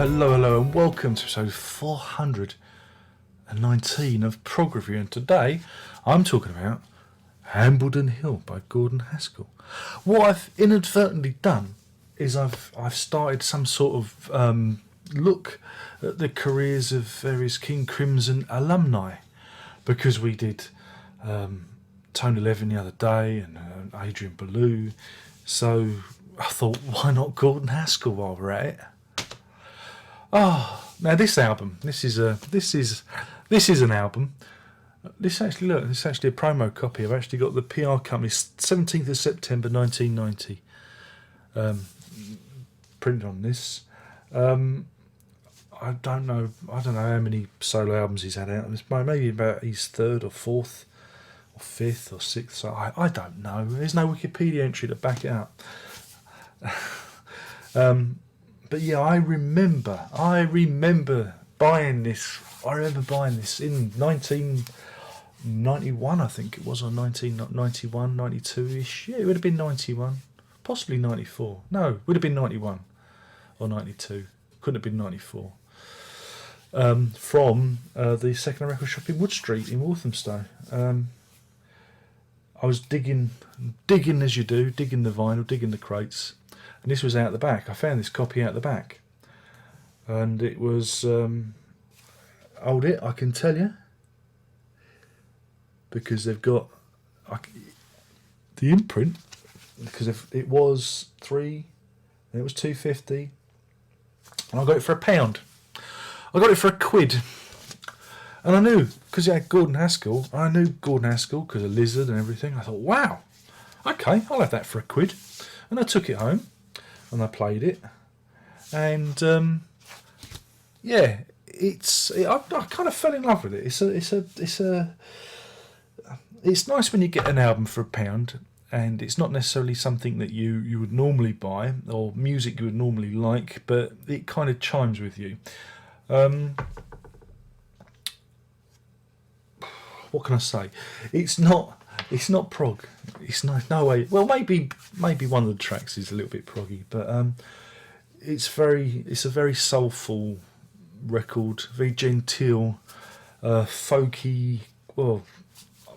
Hello, hello, and welcome to episode 419 of Prog Review. And today I'm talking about Hambledon Hill by Gordon Haskell. What I've inadvertently done is I've started some sort of look at the careers of various King Crimson alumni, because we did Tone 11 the other day and Adrian Ballou. So I thought, why not Gordon Haskell while we're at it? Now this album, this is an album. This is actually a promo copy. I've actually got the PR company, 17th of September 1990, printed on this. I don't know how many solo albums he's had out. Maybe about his third or fourth or fifth or sixth. So I don't know. There's no Wikipedia entry to back it up. But yeah, I remember buying this. I remember buying this in 1991, I think it was, or 1991, 92-ish. Yeah, it would have been 91, possibly 94. No, it would have been 91 or 92. Couldn't have been 94. From the second record shop in Wood Street in Walthamstow. I was digging as you do, digging the vinyl, digging the crates. And this was out the back. I found this copy out the back, and it was I can tell you, because they've got the imprint, because it was £3 and it was £2.50, and I got it for £1. I got it for £1, and I knew, because it had Gordon Haskell. I knew Gordon Haskell because of Lizard and everything. I thought, wow, okay, I'll have that for £1, and I took it home. And I played it, and I kind of fell in love with it. It's nice when you get an album for £1, and it's not necessarily something that you would normally buy or music you would normally like, but it kind of chimes with you. What can I say? It's not prog. It's no way. Well, maybe one of the tracks is a little bit proggy, but it's a very soulful record, very genteel, folky. Well,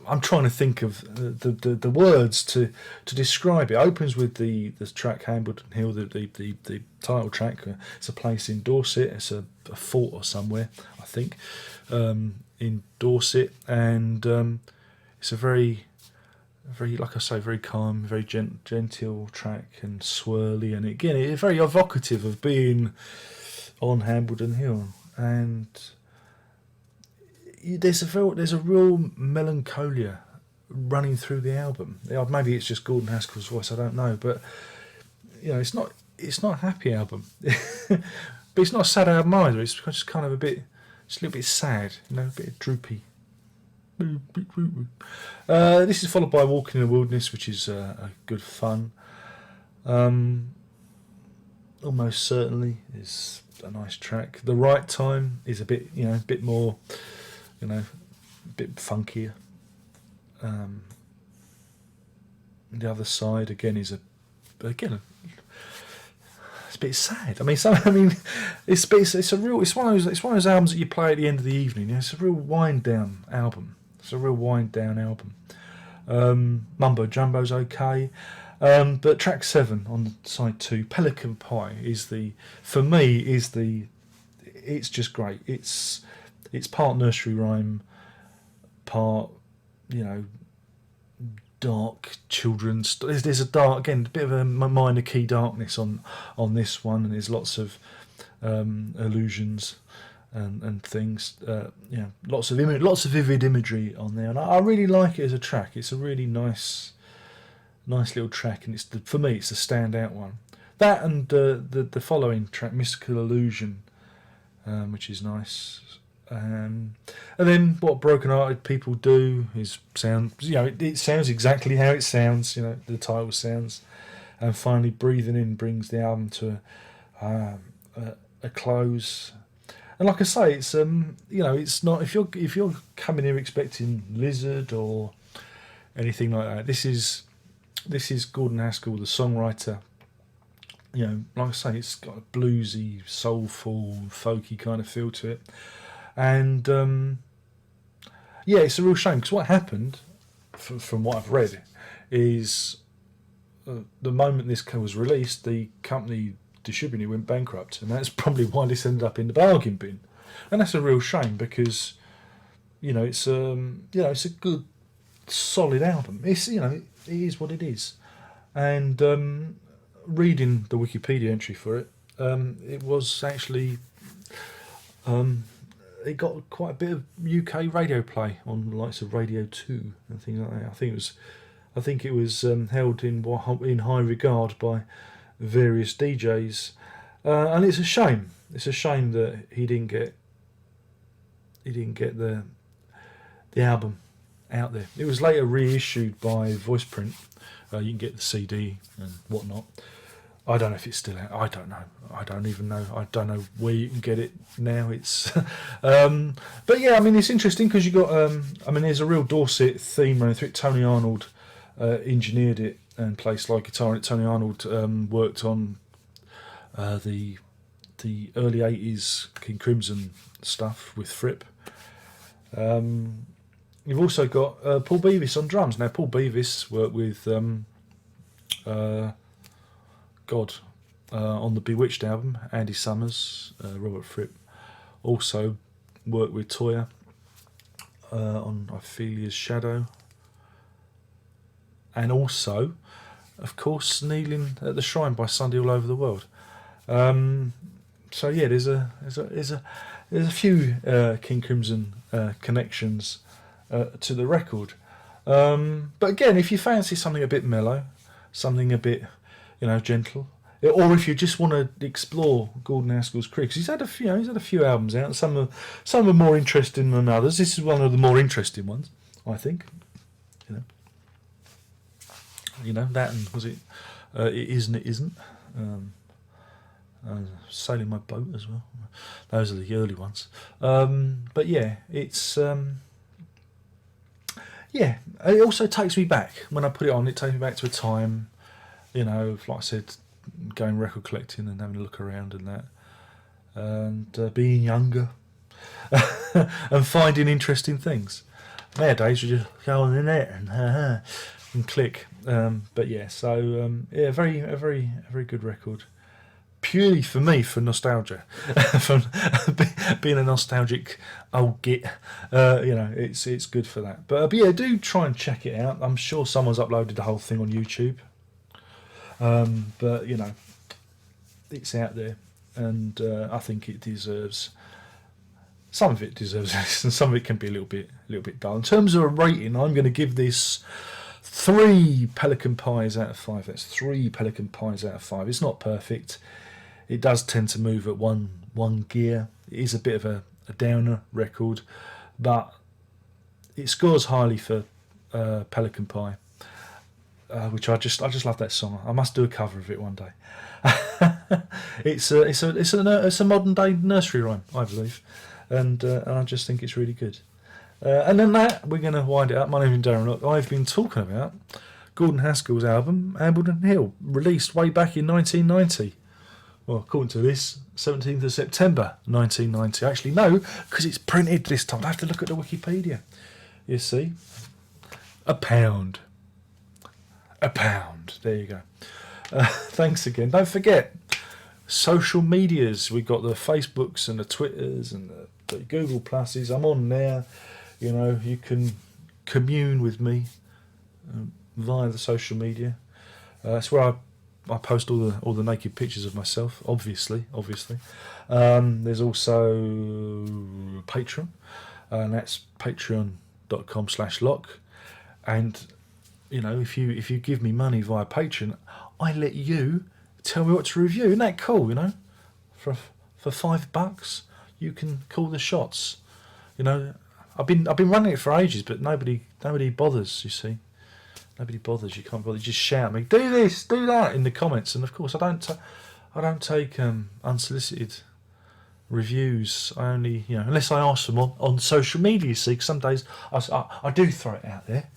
I'm trying to think of the words to describe it. It opens with the track Hambledon Hill, the title track. It's a place in Dorset. It's a fort or somewhere, I think, in Dorset, and it's a very, like I say, very calm, very genteel track, and swirly, and again, it's very evocative of being on Hambledon Hill. And there's a real melancholia running through the album. Maybe it's just Gordon Haskell's voice, I don't know, but it's not a happy album, but it's not a sad album either. It's just kind of just a little bit sad, a bit droopy. This is followed by Walking in the Wilderness, which is a good fun. Almost Certainly is a nice track. The Right Time is a bit, a bit more, a bit funkier. The Other Side again is it's a bit sad. It's one of those albums that you play at the end of the evening. It's a real wind down album. Mumbo Jumbo's okay, but track 7 on side 2, Pelican Pie, it's just great. It's part nursery rhyme, part dark children's. There's a a bit of a minor key darkness on this one, and there's lots of allusions and things, lots of vivid imagery on there, and I really like it as a track. It's a really nice little track, and for me it's a standout one. That and the following track, Mystical Illusion, which is nice. And then What Broken Hearted People Do is it sounds exactly how it sounds, the title sounds. And finally, Breathing In brings the album to a close. And like I say, it's it's not, if you're coming here expecting Lizard or anything like that, this is Gordon Haskell, the songwriter, you know, like I say, it's got a bluesy, soulful, folky kind of feel to it, and yeah, it's a real shame because what happened, from what I've read, is the moment this was released, the company distributing it went bankrupt, and that's probably why this ended up in the bargain bin, and that's a real shame because it's it's a good, solid album. It's it is what it is, and reading the Wikipedia entry for it, it was actually it got quite a bit of UK radio play on the likes of Radio 2 and things like that. I think it was held in high regard by various DJs, and it's a shame. It's a shame that he didn't get the album out there. It was later reissued by Voiceprint. You can get the CD and whatnot. I don't know if it's still out. I don't know. I don't even know. I don't know where you can get it now. It's, but yeah, I mean, it's interesting because you got. There's a real Dorset theme running through it. Tony Arnold engineered it and played slide guitar. And Tony Arnold worked on the early '80s King Crimson stuff with Fripp. You've also got Paul Beavis on drums. Now, Paul Beavis worked with on the Bewitched album, Andy Summers, Robert Fripp. Also worked with Toyah on Ophelia's Shadow. And also, of course, Kneeling at the Shrine by Sunday All Over the World. So yeah, there's a few King Crimson connections to the record. But again, if you fancy something a bit mellow, something a bit gentle, or if you just want to explore Gordon Haskell's career, because he's had a few albums out, and some are more interesting than others. This is one of the more interesting ones, I think. That, and was it It Is and It Isn't, Sailing My Boat as well. Those are the early ones. But yeah, it's it also takes me back. When I put it on, it takes me back to a time, like I said, going record collecting and having a look around and that, and being younger and finding interesting things. Nowadays, you just go on the net and click. But yeah, so a very good record. Purely for me, for nostalgia, from being a nostalgic old git, it's good for that. But yeah, do try and check it out. I'm sure someone's uploaded the whole thing on YouTube. But it's out there, and I think it deserves. Some of it deserves this, and some of it can be a little bit dull. In terms of a rating, I'm going to give this 3 Pelican Pies out of 5. That's 3 Pelican Pies out of 5. It's not perfect. It does tend to move at one gear. It is a bit of a downer record, but it scores highly for Pelican Pie, which I just love that song. I must do a cover of it one day. It's a modern day nursery rhyme, I believe, and I just think it's really good. And then we're going to wind it up. My name is Darren Lock. I've been talking about Gordon Haskell's album Hambledon Hill, released way back in 1990. Well, according to this, 17th of September 1990. Actually, no, because it's printed this time. I have to look at the Wikipedia. You see? £1. £1. There you go. Thanks again. Don't forget, social medias. We've got the Facebooks and the Twitters and the Google Pluses. I'm on there. You can commune with me via the social media. That's where I post all the naked pictures of myself. Obviously. There's also Patreon, and that's patreon.com/lock. And if you give me money via Patreon, I let you tell me what to review. Isn't that cool? For $5, you can call the shots. I've been running it for ages, but nobody bothers. You see, nobody bothers. You can't bother. You just shout at me, do this, do that in the comments. And of course, I don't take unsolicited reviews. I only unless I ask them on social media. You see, 'cause some days I do throw it out there,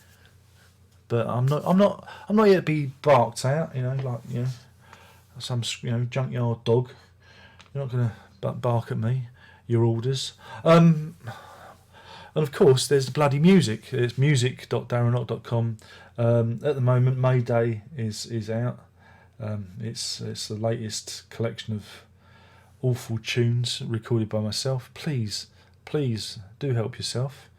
but I'm not here to be barked out. some junkyard dog. You're not going to bark at me. Your orders. And of course, there's the bloody music. It's music.darrenlock.com. At the moment, Mayday is out. It's the latest collection of awful tunes recorded by myself. Please do help yourself.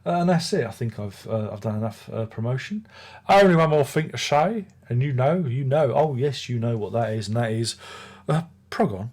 And that's it. I think I've done enough promotion. Only one more thing to say, and you know. Oh yes, you know what that is, and that is Prog on.